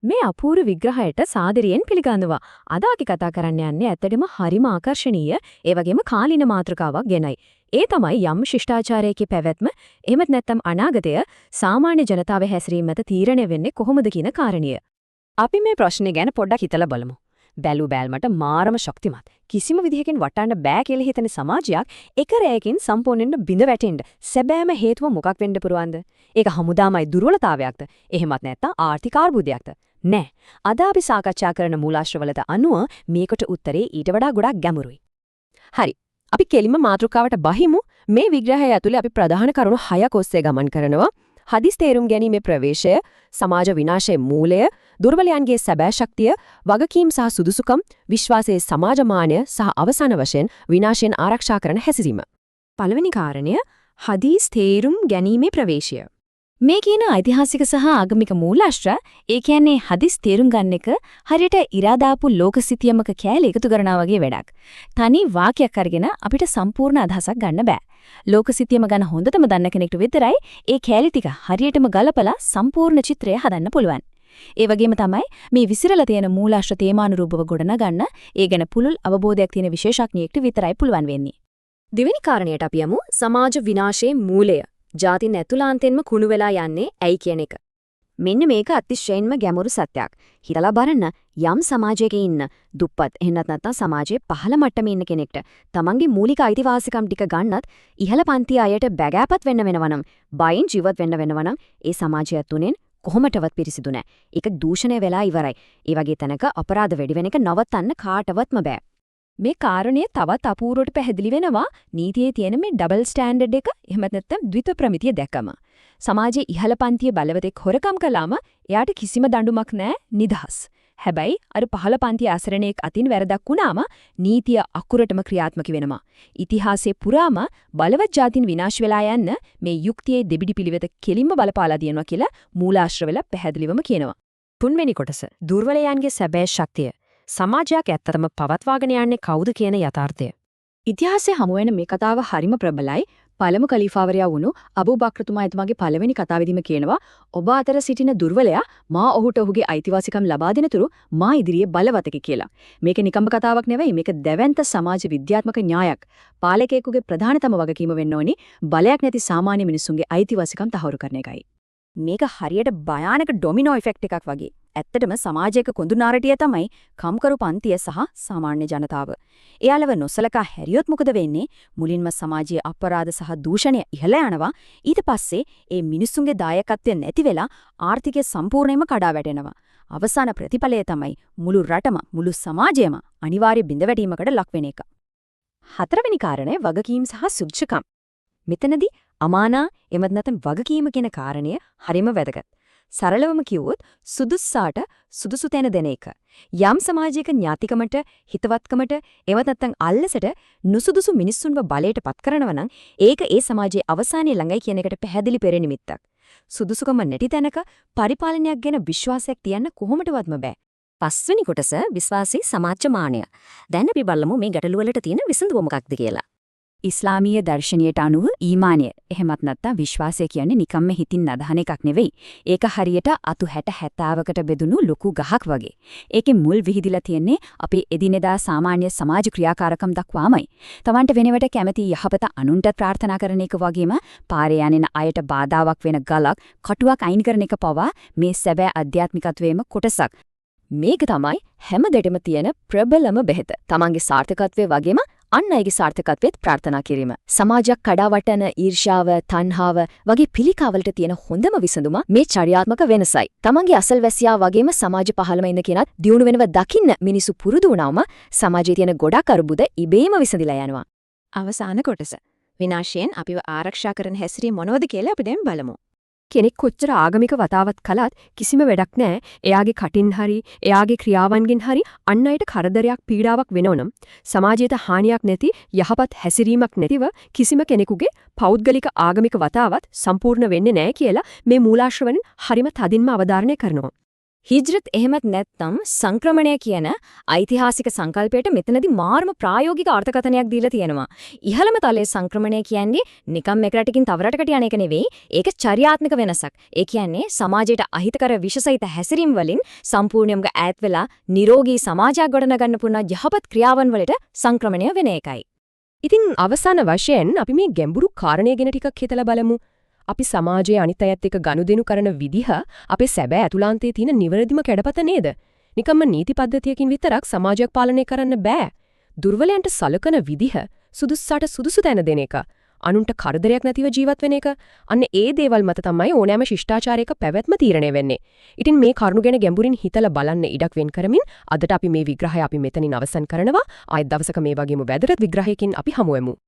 මේ අපූර්ව විග්‍රහයට සාදරයෙන් පිළිගන්නවා. අද අපි කතා කරන්න යන්නේ ඇත්තටම හරිම ආකර්ශනීය ඒ වගේම කාලීන මාතෘකාවක් ගැනයි. ඒ තමයි යම් ශිෂ්ටාචාරයක පැවැත්ම එහෙමත් නැත්නම් අනාගතය සාමාන්‍ය ජනතාවේ හැසිරීම මත තීරණය වෙන්නේ කොහොමද කියන කාරණිය. අපි මේ ප්‍රශ්නේ ගැන පොඩ්ඩක් හිතලා බලමු. බැලු බැල්මට මාරම ශක්තිමත්. කිසිම විදිහකින් වටන්න බෑ කියලා හිතන සමාජයක් එක රැයකින් සම්පූර්ණයෙන් බිඳ වැටෙන්න සැබෑම හේතුව මොකක් වෙන්න පුරවන්ද? ඒක හමුදාමයි දුර්වලතාවයක්ද? එහෙමත් නැත්නම් ආර්ථික අර්බුදයක්ද? නෑ. අද අපි සාකච්ඡා කරන මූලාශ්‍රවලට අනුව මේකට උත්තරේ ඊට වඩා ගොඩක් ගැඹුරුයි. හරි. අපි කෙලින්ම මාතෘකාවට බහිමු. මේ විග්‍රහය ඇතුලේ අපි ප්‍රධාන කරුණු 6ක් ඔස්සේ ගමන් කරනවා. හදිස් තේරුම් ගැනීමේ ප්‍රවේශය, සමාජ විනාශයේ මූලය, දුර්වලයන්ගේ සැබෑ ශක්තිය, වගකීම් සහ සුදුසුකම්, විශ්වාසයේ සමාජමානය සහ අවසාන වශයෙන් විනාශයෙන් ආරක්ෂා කරන හැසිරීම. පළවෙනි කාරණය හදිස් තේරුම් ගැනීමේ ප්‍රවේශය. මේ කියන ඓතිහාසික සහ ආගමික මූලාශ්‍ර, ඒ කියන්නේ හදිස් තේරුම් ගන්න එක හරියට ඉරාදාපු ලෝකසිතියමක කෑලි එකතු කරනවා වගේ වැඩක්. තනි වාක්‍යයක් අරගෙන අපිට සම්පූර්ණ අදහසක් ගන්න බෑ. ලෝකසිතියම ගැන හොඳටම දන්න කෙනෙක්ට විතරයි ඒ කෑලි ටික හරියටම ගලපලා සම්පූර්ණ චිත්‍රය හදන්න පුළුවන්. ඒ වගේම තමයි මේ විසිරලා තියෙන මූලාශ්‍ර තේමානුරූපව ගොඩනගන්න ඒ ගැන පුළුල් අවබෝධයක් තියෙන විශේෂඥයෙක්ට විතරයි පුළුවන් වෙන්නේ. දෙවෙනි කාරණයට අපි යමු සමාජ විනාශයේ මූලය. ජාතින් ඇතුළාන්තෙන්ම කුණු වෙලා යන්නේ ඇයි කියන එක. මෙන්න මේක අතිශයින්ම ගැඹුරු සත්‍යයක්. හිතලා බලන්න යම් සමාජයක ඉන්න දුප්පත් එහෙමත් නැත්නම් සමාජයේ පහළ මට්ටමේ ඉන්න කෙනෙක්ට තමන්ගේ මූලික අයිතිවාසිකම් ටික ගන්නත් ඉහළ පන්ති අයට බැගෑපත් වෙන්න වෙනවනම් බයින් ජීවත් වෙන්න වෙනවනම් ඒ සමාජය තුනෙන් කොහොමටවත් පිරිසිදු නැහැ. ඒක දූෂණය වෙලා ඉවරයි. ඒ වගේ තැනක අපරාධ වැඩි වෙන එක නවත්තන්න කාටවත්ම බෑ. මේ කාරණය තවත් අපූර්වට පැහැදිලි වෙනවා නීතියේ තියෙන මේ ඩබල් ස්ටෑන්ඩඩ් එක එහෙමත් නැත්නම් ද්විත ප්‍රමිතිය දැකම. සමාජයේ ඉහළ පන්තියේ බලවතෙක් හොරකම් කළාම එයාට කිසිම දඬුවමක් නැහැ නිදහස්. හැබැයි අර පහළ පන්තියේ අසරණයෙක් අතින් වැරදක් වුණාම නීතිය අකුරටම ක්‍රියාත්මක වෙනවා. ඉතිහාසයේ පුරාම බලවත් ජාතින් විනාශ වෙලා යන්න මේ යුක්තියේ දෙබිඩි පිළිවෙත කෙලින්ම බලපාලා දිනනවා කියලා මූලාශ්‍රවල පැහැදිලිවම කියනවා. තුන්වෙනි කොටස දුර්වලයන්ගේ සැබෑ ශක්තිය. සමාජයක් ඇත්තටම පවත්වාගෙන යන්නේ කවුද කියන යථාර්ථය. ඉතිහාසයේ හමු වෙන මේ කතාව හරිම ප්‍රබලයි. පළමු කලිෆාවරයා වුණු අබූ බක්රතුමා එතුමාගේ පළවෙනි කතාවෙදිම කියනවා ඔබ අතර සිටින දුර්වලයා මා ඔහුට ඔහුගේ අයිතිවාසිකම් ලබා දෙනතුරු මා ඉදිරියේ බලවතෙකි කියලා. මේක නිකම්ම කතාවක් නෙවෙයි මේක දැවැන්ත සමාජ විද්‍යාත්මක න්‍යායක්. පාලකයෙකුගේ ප්‍රධානතම වගකීම වෙන්න ඕනි බලයක් නැති සාමාන්‍ය මිනිසුන්ගේ අයිතිවාසිකම් තහවුරු කරන එකයි. මේක හරියට භයානක ඩොමිනෝ ඉෆෙක්ට් එකක් වගේ. ඇත්තටම සමාජයක කොඳුනාරටිය තමයි කම්කරු පන්තිය සහ සාමාන්‍ය ජනතාව. එයාලව නොසලකා හැරියොත් මොකද වෙන්නේ? මුලින්ම සමාජීය අපරාධ සහ දූෂණය ඉහළ යනවා. ඊට පස්සේ ඒ මිනිස්සුන්ගේ දායකත්වය නැති වෙලා ආර්ථිකය සම්පූර්ණයෙන්ම කඩා වැටෙනවා. අවසාන ප්‍රතිඵලය තමයි මුළු රටම මුළු සමාජයම අනිවාර්ය බිඳවැටීමකට ලක් වෙන එක. හතරවෙනි කාරණය වගකීම් සහ සුදුසුකම්. මෙතනදී අමානා එමත් නැත්නම් වගකීම කියන කාරණය හරිම වැදගත්. සරලවම කිව්වොත් සුදුස්සාට සුදුසු තැන දෙන එක. යම් සමාජයක ඥාතිකමට, හිතවත්කමට, එමත් නැත්නම් අල්ලසට නුසුදුසු මිනිස්සුන්ව බලයට පත් කරනවා නම් ඒක ඒ සමාජයේ අවසානයේ ළඟයි කියන එකට පැහැදිලි පෙරනිමිත්තක්. සුදුසුකම නැති තැනක පරිපාලනයක් ගැන විශ්වාසයක් තියන්න කොහොමදවත්ම බෑ. පස්වෙනි කොටස විශ්වාසී සමාජමානය. දැන් අපි බලමු මේ ගැටලුව වලට තියෙන විසඳුම මොකක්ද කියලා. ඉස්ලාමීය දර්ශනයට අනුව ඊමානය එහෙමත් නැත්නම් විශ්වාසය කියන්නේ නිකම්ම හිතින් අදහන එකක් නෙවෙයි. ඒක හරියට අතු 60-70කට බෙදුණු ලොකු ගහක් වගේ. ඒකේ මුල් විහිදිලා තියෙන්නේ අපේ එදිනෙදා සාමාන්‍ය සමාජ ක්‍රියාකාරකම් දක්වාමයි. Tamanට වෙනවට කැමති යහපත අනුන්ට ප්‍රාර්ථනා කරන එක වගේම පාරේ යන අයට බාධාවක් වෙන ගලක්, කටුවක් අයින් කරන එක පවා මේ සැබෑ අධ්‍යාත්මිකත්වයේම කොටසක්. මේක තමයි හැම දෙයකම තියෙන ප්‍රබලම බෙහෙත. Tamanගේ සාර්ථකත්වයේ වගේම අන් අයගේ සාර්ථකත්වයට ප්‍රාර්ථනා කිරීම. සමාජයක් කඩාවටන ඊර්ෂාව, තණ්හාව වගේ පිළිකාවලට තියෙන හොඳම විසඳුම මේ චර්යාත්මක වෙනසයි. තමන්ගේ අසල්වැසියා වගේම සමාජ පහළම ඉන්න කෙනත් දියුණු වෙනව දකින්න මිනිසු පුරුදු වුණාම සමාජයේ තියෙන ගොඩක් අරුබුද ඉබේම විසඳිලා යනවා. අවසාන කොටස. විනාශයෙන් අපිව ආරක්ෂා කරන හැසිරීම මොනවද කියලා අපි දැන් බලමු. කෙනෙක් කොච්චර ආගමික වතාවත් කළත් කිසිම වැඩක් නැහැ. එයාගේ කටින් හරි එයාගේ ක්‍රියාවන්ගෙන් හරි අන් අයට කරදරයක් පීඩාවක් වෙනවනම් සමාජයට හානියක් නැති යහපත් හැසිරීමක් නැතිව කිසිම කෙනෙකුගේ පෞද්ගලික ආගමික වතාවත් සම්පූර්ණ වෙන්නේ නැහැ කියලා මේ මූලාශ්‍රවලින් හරිම තදින්ම අවධාරණය කරනවා. හිජ්රත් එහෙමත් නැත්නම් සංක්‍රමණය කියන ඓතිහාසික සංකල්පයට මෙතනදී මාර්ම ප්‍රායෝගික අර්ථකථනයක් දීලා තියෙනවා. ඉහළම තලයේ සංක්‍රමණය කියන්නේ නිකම් එක රටකින් තව රටකට යන එක නෙවෙයි. ඒක චර්යාත්මක වෙනසක්. ඒ කියන්නේ සමාජයට අහිතකර විෂසහිත හැසිරීම් වලින් සම්පූර්ණයෙන්ම ඈත් වෙලා නිරෝගී සමාජයක් ගොඩනගන්න පුළුවන් යහපත් ක්‍රියාවන් වලට සංක්‍රමණය වෙන එකයි. ඉතින් අවසාන වශයෙන් අපි මේ ගැඹුරු කාරණේ ගැන ටිකක් හිතලා බලමු. අපි සමාජයේ අනිත් අයත් එක්ක ගනුදෙනු කරන විදිහ අපේ සැබෑ ඇතුළාන්තයේ තියෙන නිවැරදිම කැඩපත නේද? නිකම්ම නීති පද්ධතියකින් විතරක් සමාජයක් පාලනය කරන්න බෑ. දුර්වලයන්ට සලකන විදිහ, සුදුස්සාට සුදුසු තැන දෙන එක, අනුන්ට කරදරයක් නැතිව ජීවත් වෙන එක, අන්න ඒ දේවල් මත තමයි ඕනෑම ශිෂ්ටාචාරයක පැවැත්ම තීරණය වෙන්නේ. ඉතින් මේ කරුණු ගැන ගැඹුරින් හිතලා බලන්න ඉඩක් වෙන් කරමින් අදට අපි මේ විග්‍රහය අපි මෙතනින් අවසන් කරනවා. ආයෙත් දවසක මේ වගේම වැදගත් විග්‍රහයකින් අපි හමු වෙමු.